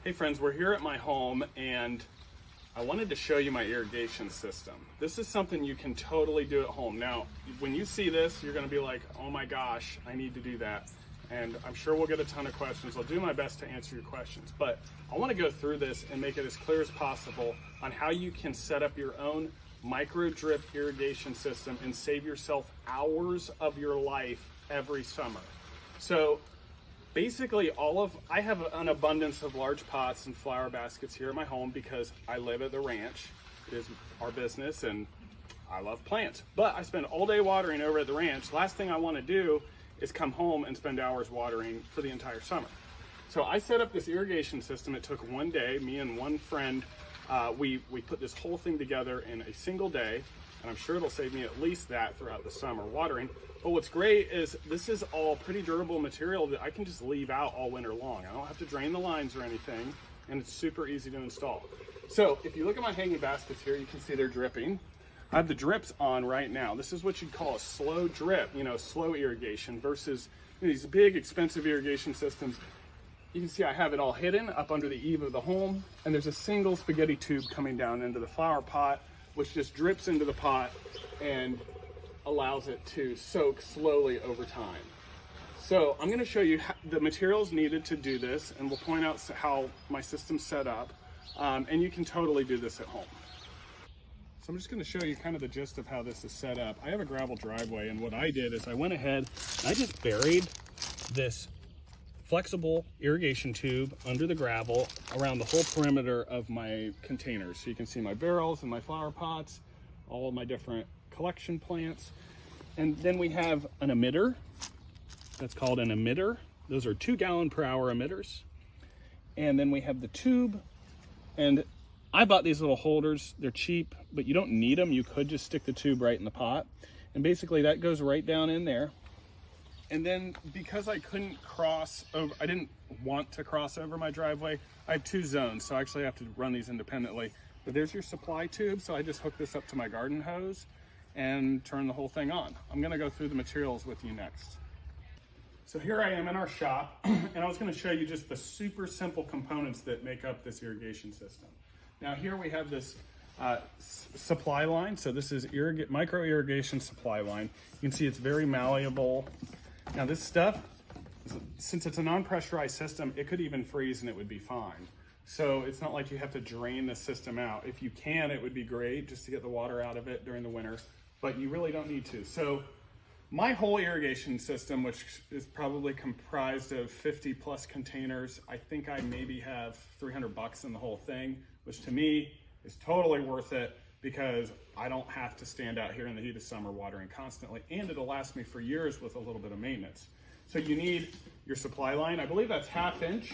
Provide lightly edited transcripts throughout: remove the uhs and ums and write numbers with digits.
Hey friends, we're here at my home and I wanted to show you my irrigation system. This is something you can totally do at home. Now, when you see this, you're gonna be like, oh my gosh, I need to do that. And I'm sure we'll get a ton of questions. I'll do my best to answer your questions, but I wanna go through this and make it as clear as possible on how you can set up your own micro drip irrigation system and save yourself hours of your life every summer. So basically I have an abundance of large pots and flower baskets here at my home because I live at the ranch. It is our business and I love plants, but I spend all day watering over at the ranch. Last thing I want to do is come home and spend hours watering for the entire summer. So I set up this irrigation system. It took one day, me and one friend, we put this whole thing together in a single day, and I'm sure it'll save me at least that throughout the summer watering. But what's great is this is all pretty durable material that I can just leave out all winter long. I don't have to drain the lines or anything, and it's super easy to install. So if you look at my hanging baskets here, you can see they're dripping. I have the drips on right now. This is what you'd call a slow drip, slow irrigation versus these big expensive irrigation systems. You can see I have it all hidden up under the eave of the home, and there's a single spaghetti tube coming down into the flower pot, which just drips into the pot and allows it to soak slowly over time. So I'm going to show you the materials needed to do this, and we'll point out how my system's set up, and you can totally do this at home. So I'm just going to show you kind of the gist of how this is set up. I have a gravel driveway, and what I did is I went ahead and I just buried this flexible irrigation tube under the gravel around the whole perimeter of my containers. So you can see my barrels and my flower pots, all of my different collection plants. And then we have an emitter. That's called an emitter. Those are 2 gallon per hour emitters. And then we have the tube, and I bought these little holders. They're cheap, but you don't need them. You could just stick the tube right in the pot. And basically that goes right down in there. And then because I couldn't cross over, I didn't want to cross over my driveway, I have 2 zones, so I actually have to run these independently. But there's your supply tube, so I just hook this up to my garden hose and turn the whole thing on. I'm gonna go through the materials with you next. So here I am in our shop, and I was gonna show you just the super simple components that make up this irrigation system. Now here we have this supply line. So this is micro irrigation supply line. You can see it's very malleable. Now this stuff, since it's a non-pressurized system, it could even freeze and it would be fine. So it's not like you have to drain the system out. If you can, it would be great just to get the water out of it during the winter, but you really don't need to. So my whole irrigation system, which is probably comprised of 50 plus containers, I think I maybe have $300 in the whole thing, which to me is totally worth it because I don't have to stand out here in the heat of summer watering constantly, and it'll last me for years with a little bit of maintenance. So you need your supply line. I believe that's 1/2 inch.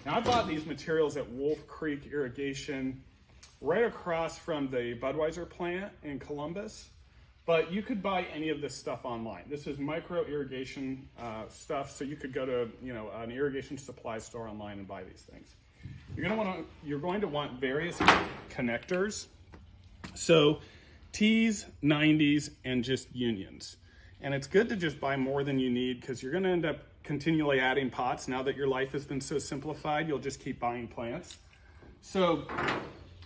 Now I bought these materials at Wolf Creek Irrigation right across from the Budweiser plant in Columbus, but you could buy any of this stuff online. This is micro irrigation stuff, so you could go to an irrigation supply store online and buy these things. You're going to want various connectors. So T's, 90s, and just unions. And it's good to just buy more than you need because you're going to end up continually adding pots. Now that your life has been so simplified, you'll just keep buying plants. So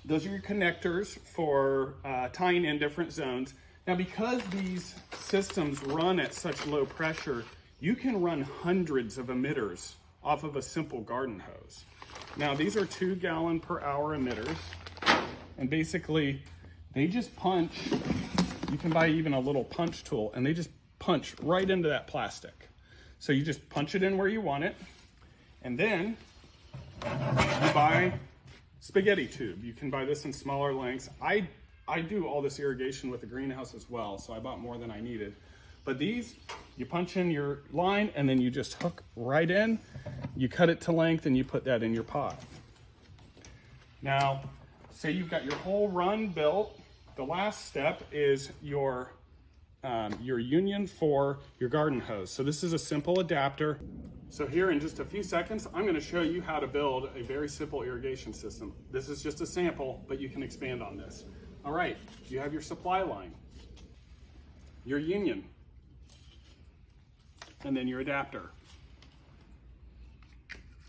those are your connectors for tying in different zones. Now, because these systems run at such low pressure, you can run hundreds of emitters off of a simple garden hose. Now, these are 2 gallon per hour emitters, and basically they just punch. You can buy even a little punch tool, and they just punch right into that plastic. So you just punch it in where you want it, and then you buy spaghetti tube. You can buy this in smaller lengths. I do all this irrigation with the greenhouse as well, so I bought more than I needed. But these, you punch in your line, and then you just hook right in. You cut it to length, and you put that in your pot. Now, say you've got your whole run built. The last step is your union for your garden hose. So this is a simple adapter. So here in just a few seconds, I'm going to show you how to build a very simple irrigation system. This is just a sample, but you can expand on this. All right, you have your supply line, your union, and then your adapter.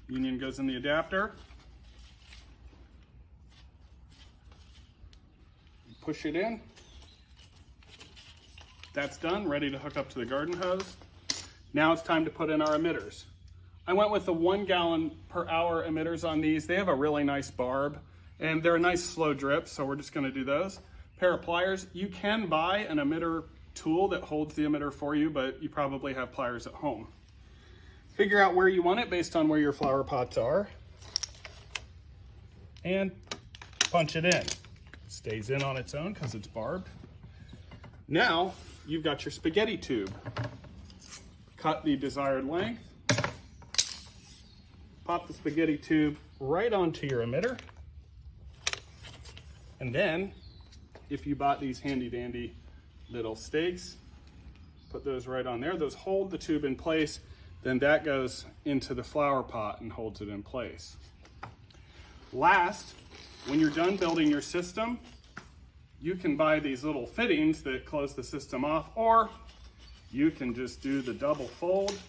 Union goes in the adapter, push it in. That's done, ready to hook up to the garden hose. Now it's time to put in our emitters. I went with the 1 gallon per hour emitters on these. They have a really nice barb and they're a nice slow drip, so we're just gonna do those. Pair of pliers. You can buy an emitter tool that holds the emitter for you, but you probably have pliers at home. Figure out where you want it based on where your flower pots are and punch it in. It stays in on its own because it's barbed. Now you've got your spaghetti tube. Cut the desired length, pop the spaghetti tube right onto your emitter, and then if you bought these handy dandy little stakes, put those right on there. Those hold the tube in place. Then that goes into the flower pot and holds it in place. Last, when you're done building your system, you can buy these little fittings that close the system off, or you can just do the double fold.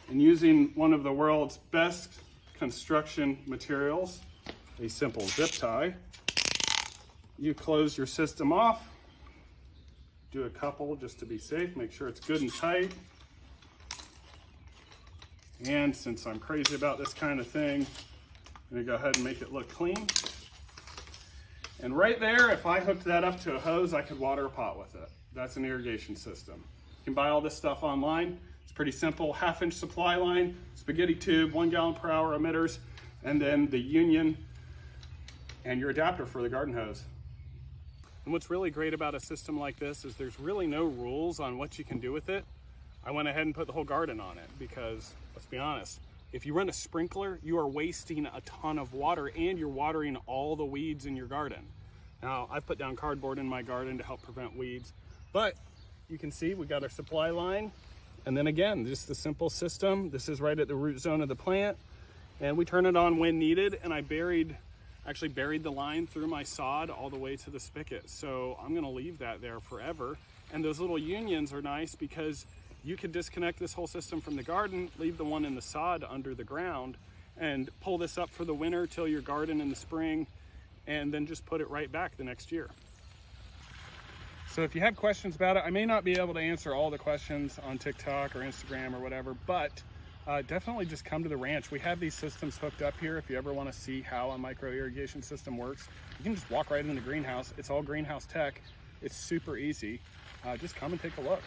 And using one of the world's best construction materials, a simple zip tie, you close your system off. Do a couple just to be safe, make sure it's good and tight. And since I'm crazy about this kind of thing, I'm gonna go ahead and make it look clean. And right there, if I hooked that up to a hose, I could water a pot with it. That's an irrigation system. You can buy all this stuff online. It's pretty simple, 1/2-inch supply line, spaghetti tube, 1 gallon per hour emitters, and then the union and your adapter for the garden hose. And what's really great about a system like this is there's really no rules on what you can do with it. I went ahead and put the whole garden on it because, let's be honest, if you run a sprinkler, you are wasting a ton of water and you're watering all the weeds in your garden. Now, I've put down cardboard in my garden to help prevent weeds, but you can see we got our supply line. And then again, just the simple system. This is right at the root zone of the plant. And we turn it on when needed. And I actually buried the line through my sod all the way to the spigot. So I'm gonna leave that there forever. And those little unions are nice because you could disconnect this whole system from the garden, leave the one in the sod under the ground, and pull this up for the winter, till your garden in the spring, and then just put it right back the next year. So if you have questions about it, I may not be able to answer all the questions on TikTok or Instagram or whatever, but definitely just come to the ranch. We have these systems hooked up here. If you ever want to see how a micro irrigation system works, you can just walk right in the greenhouse. It's all greenhouse tech. It's super easy. Just come and take a look.